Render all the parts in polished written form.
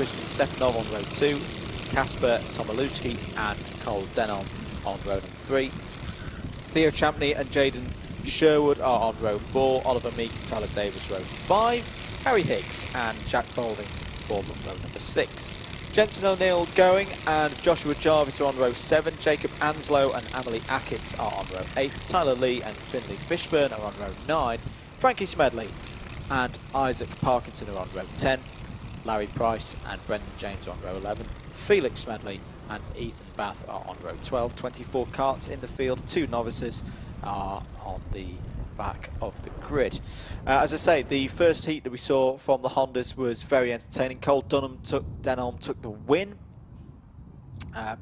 Christian Stefanov on row 2, Kacper, Tomalewski and Cole Denon on row number 3. Theo Champney and Jaden Sherwood are on row 4, Oliver Meek and Tyler Davis row 5, Harry Hicks and Jack Boulding for row number 6. Jensen O'Neill going and Joshua Jarvis are on row 7, Jacob Anslow and Amelie Ackitts are on row 8, Tyler Lee and Finley Fishburne are on row 9, Frankie Smedley and Isaac Parkinson are on row 10, Larry Price and Brendan James are on row 11, Felix Smedley and Ethan Bath are on row 12. 24 carts in the field, 2 novices are on the back of the grid. As I say, the first heat that we saw from the Hondas was very entertaining. Cole Denon took the win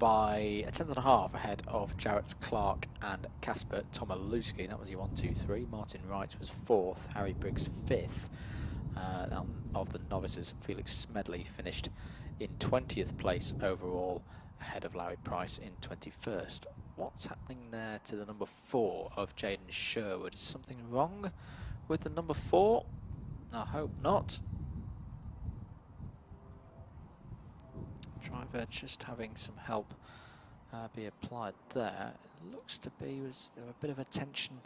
by a tenth and a half ahead of Jarrett Clark and Kacper Tomalewski. That was your 1, 2, 3. Martin Wright was 4th, Harry Briggs 5th. Of the novices, Felix Smedley finished in 20th place overall, ahead of Larry Price in 21st. What's happening there to the number 4 of Jaden Sherwood? Is something wrong with the number 4? I hope not. Driver just having some help be applied there. It looks to be, was there a bit of attention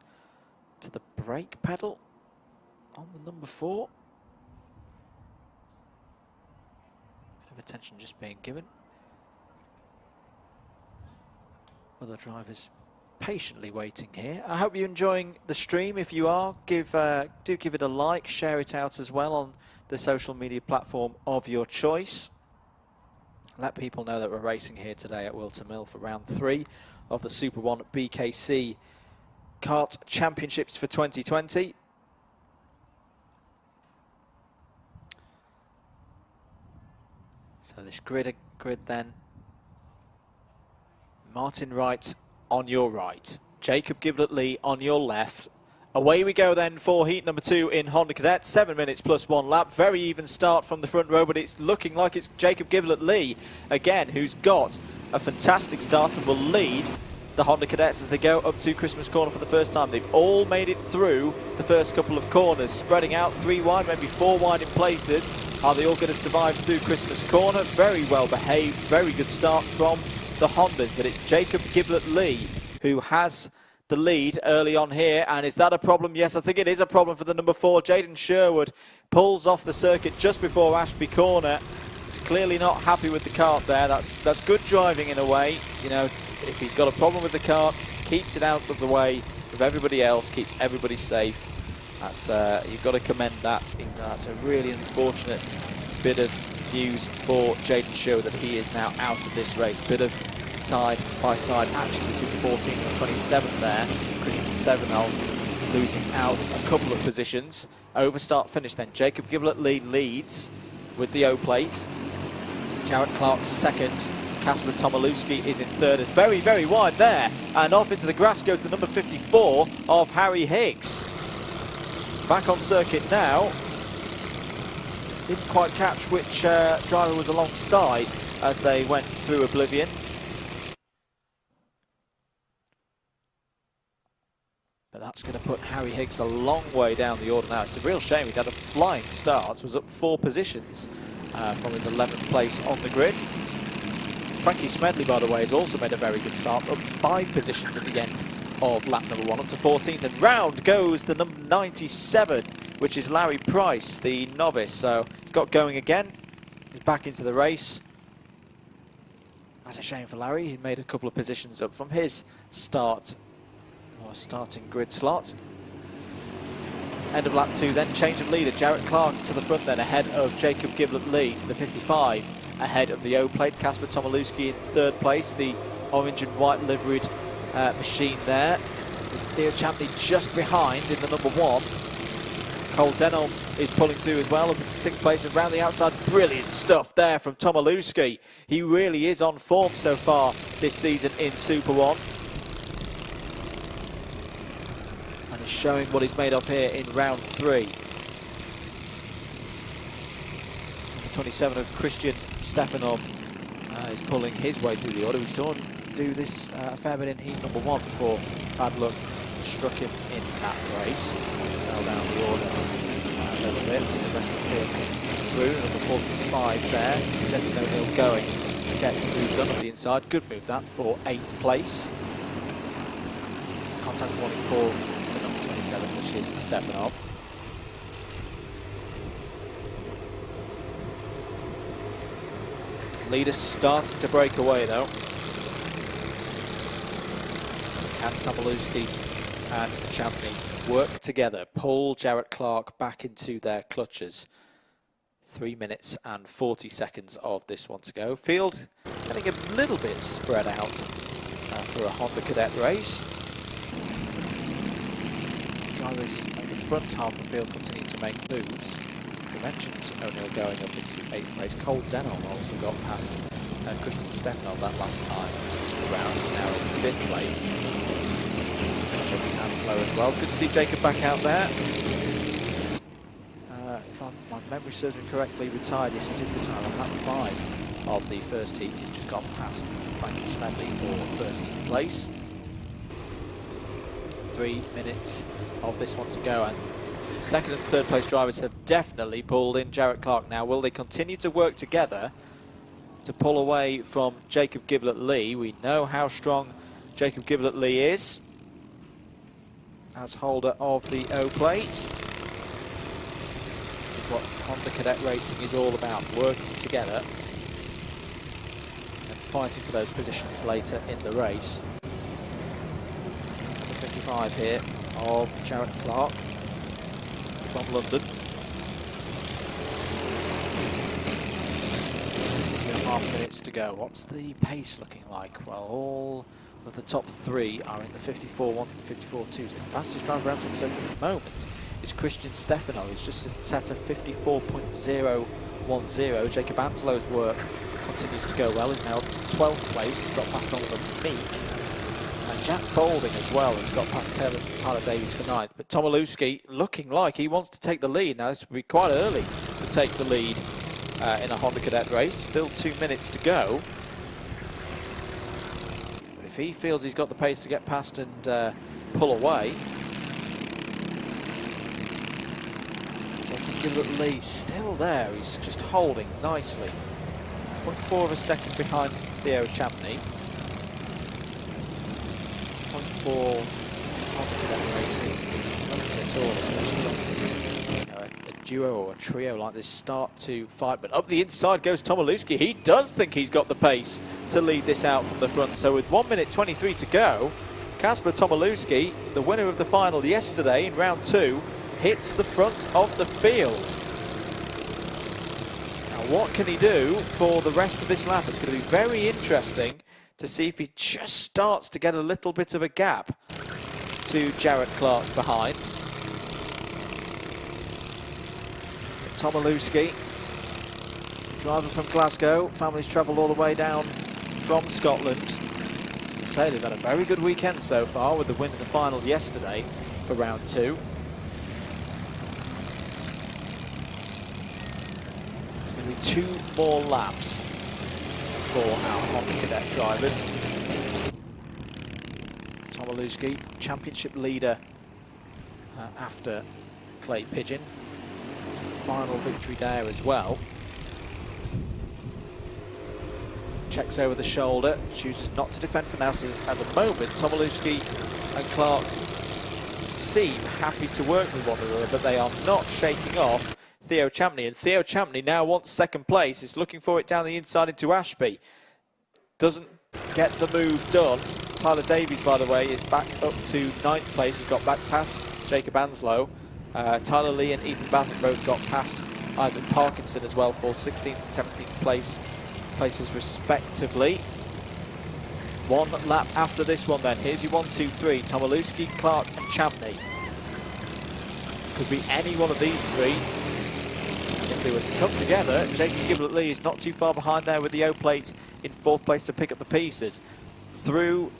to the brake pedal on the number 4? Bit of attention just being given. Other drivers patiently waiting here. I hope you're enjoying the stream. If you are, do give it a like, share it out as well on the social media platform of your choice. Let people know that we're racing here today at Wilton Mill for round 3 of the SuperOne BKC Kart Championships for 2020. So this grid then. Martin Wright on your right, Jacob Giblett-Lee on your left. Away we go then for heat number 2 in Honda Cadet. 7 minutes plus 1 lap. Very even start from the front row, but it's looking like it's Jacob Giblett-Lee again who's got a fantastic start and will lead the Honda Cadets as they go up to Christmas Corner for the first time. They've all made it through the first couple of corners, spreading out 3 wide, maybe 4 wide in places. Are they all going to survive through Christmas Corner? Very well behaved, very good start from the Hondas, but it's Jacob Giblett-Lee who has the lead early on here. And is that a problem? Yes, I think it is a problem for the number 4. Jaden Sherwood pulls off the circuit just before Ashby Corner. He's clearly not happy with the kart there. That's good driving in a way. You know, if he's got a problem with the kart, keeps it out of the way of everybody else, keeps everybody safe. That's you've got to commend that. That's a really unfortunate bit of news for Jaden Sherwood that he is now out of this race. Bit of side-by-side action between 14th and 27th there. Christian Stefanov losing out a couple of positions. Over start finish then. Jacob Giblett-Lee leads with the O-plate. Jarrett Clark second. Kacper Tomalewski is in third. It's very, very wide there. And off into the grass goes the number 54 of Harry Hicks. Back on circuit now. Didn't quite catch which driver was alongside as they went through oblivion. But that's going to put Harry Hicks a long way down the order now. It's a real shame. He'd had a flying start, was up 4 positions from his 11th place on the grid. Frankie Smedley, by the way, has also made a very good start, up 5 positions at the end of lap number 1, up to 14th. And round goes the number 97, which is Larry Price, the novice. So he's got going again. He's back into the race. That's a shame for Larry. He made a couple of positions up from his start, or starting grid slot. End of lap 2 then, change of leader. Jarrett Clark to the front then, ahead of Jacob Giblett-Lee to the 55, ahead of the O-plate. Kacper Tomalewski in 3rd place, the orange and white liveried machine there. Theo Champney just behind in the number 1. Cole Denon is pulling through as well, up into 6th place and round the outside. Brilliant stuff there from Tomalewski. He really is on form so far this season in SuperOne. And is showing what he's made of here in round 3. Number 27 of Christian Stefanov is pulling his way through the order. We saw him do this a fair bit in heat number 1 before bad luck struck him in that race. Fell down the order a little bit. The rest of the field through, number 45 there. Jensen O'Neill going, gets a move done on the inside. Good move that for 8th place. Contact warning for the number 27, which is Stefanov. Leaders starting to break away though. Can Tomalewski and Champney work together, pull Jarrett Clark back into their clutches. 3 minutes and 40 seconds of this one to go. Field getting a little bit spread out for a Honda Cadet race. Drivers at the front half of the field continue to make moves. We mentioned O'Neill going up into 8th place. Cole Denon also got past Christian Stefanov that last time around. He's now in 5th place. And slow as well. Good to see Jacob back out there. If my memory serves me correctly, retired. Yes, he did retire on lap 5 of the first heat. He's just gone past Frankie Smedley for 13th place. 3 minutes of this one to go, and the 2nd and 3rd place drivers have definitely pulled in Jarrett Clark now. Will they continue to work together to pull away from Jacob Giblett-Lee? We know how strong Jacob Giblett-Lee is as holder of the O plate. This is what Honda Cadet racing is all about, working together and fighting for those positions later in the race. 55 here of Jarrett Clark from London. 2.5 minutes to go. What's the pace looking like? Well, all of the top 3 are in the 54.1 and 54.2. The fastest driver around the circuit at the moment is Christian Stefanov. He's just set a 54.010. Jacob Anslow's work continues to go well. He's now up to 12th place. He's got past Oliver Meek. And Jack Balding as well has got past Tyler Davies for 9th. But Tomalewski looking like he wants to take the lead. Now this would be quite early to take the lead in a Honda Cadet race. Still 2 minutes to go. But if he feels he's got the pace to get past and pull away. Giblett-Lee still there. He's just holding nicely. 0.4 of a second behind Theo Champney. 0.4 Honda Cadet racing. Not at all, especially a duo or a trio like this start to fight. But up the inside goes Tomalewski. He does think he's got the pace to lead this out from the front. So with 1 minute 23 to go, Kacper Tomalewski, the winner of the final yesterday in round 2, hits the front of the field. Now what can he do for the rest of this lap? It's going to be very interesting to see if he just starts to get a little bit of a gap to Jarrett Clark behind. Tomalewski, driver from Glasgow, family's travelled all the way down from Scotland. To say they've had a very good weekend so far with the win in the final yesterday for round 2. There's going to be 2 more laps for our Honda Cadet drivers. Tomalewski, championship leader after Clay Pigeon. Final victory there as well. Checks over the shoulder, chooses not to defend for now. So at the moment, Tomalewski and Clark seem happy to work with one another, but they are not shaking off Theo Champney. And Theo Champney now wants 2nd place. He's looking for it down the inside into Ashby. Doesn't get the move done. Tyler Davies, by the way, is back up to 9th place. He's got back past Jacob Anslow. Tyler Lee and Ethan Batten both got past Isaac Parkinson as well for 16th and 17th places respectively. 1 lap after this one then. Here's your 1, 2, 3. Tomalewski, Clark and Champney. Could be any one of these 3. And if they were to come together, Jacob Giblett-Lee is not too far behind there with the O plate in 4th place to pick up the pieces. Through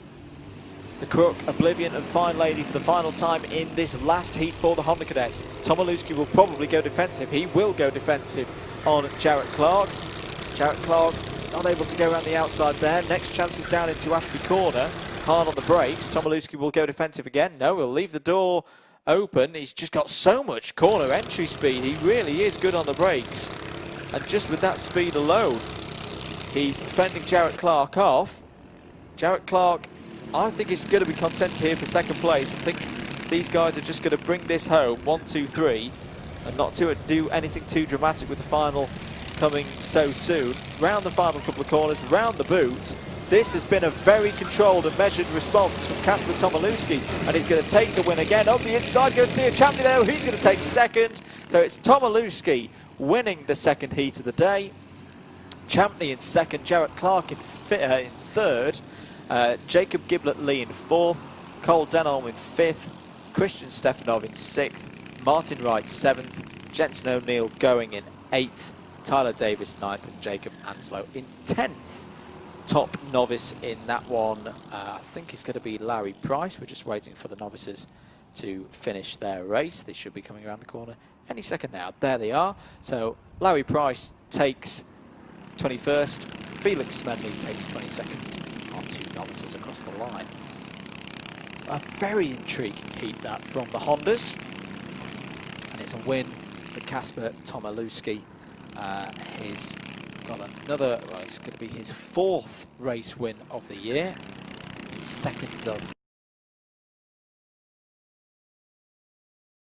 the Crook, Oblivion and Fine Lady for the final time in this last heat for the Honda Cadets. Tomalewski will probably go defensive. He will go defensive on Jarrett Clark. Jarrett Clark not able to go around the outside there. Next chance is down into Ashby Corner. Hard on the brakes. Tomalewski will go defensive again. No, he'll leave the door open. He's just got so much corner entry speed. He really is good on the brakes. And just with that speed alone, he's fending Jarrett Clark off. Jarrett Clark, I think, is going to be content here for second place. I think these guys are just going to bring this home, 1, 2, 3, and not to do anything too dramatic with the final coming so soon. Round the final couple of corners, round the boot. This has been a very controlled and measured response from Kacper Tomalewski, and he's going to take the win again. Up the inside goes Theo Champney though, he's going to take second. So it's Tomalewski winning the second heat of the day. Champney in second, Jarrett Clark in third, Jacob Giblett-Lee in fourth, Cole Denholm in fifth, Christian Stefanov in sixth, Martin Wright seventh, Jensen O'Neill going in eighth, Tyler Davis ninth, and Jacob Anslow in 10th. Top novice in that one, I think it's going to be Larry Price. We're just waiting for the novices to finish their race. They should be coming around the corner any second now. There they are. So Larry Price takes 21st, Felix Smedley takes 22nd on 2 novices across the line. A very intriguing heat that from the Hondas, and it's a win for Kacper Tomalewski. He's got another, well, it's going to be his 4th race win of the year, his 2nd of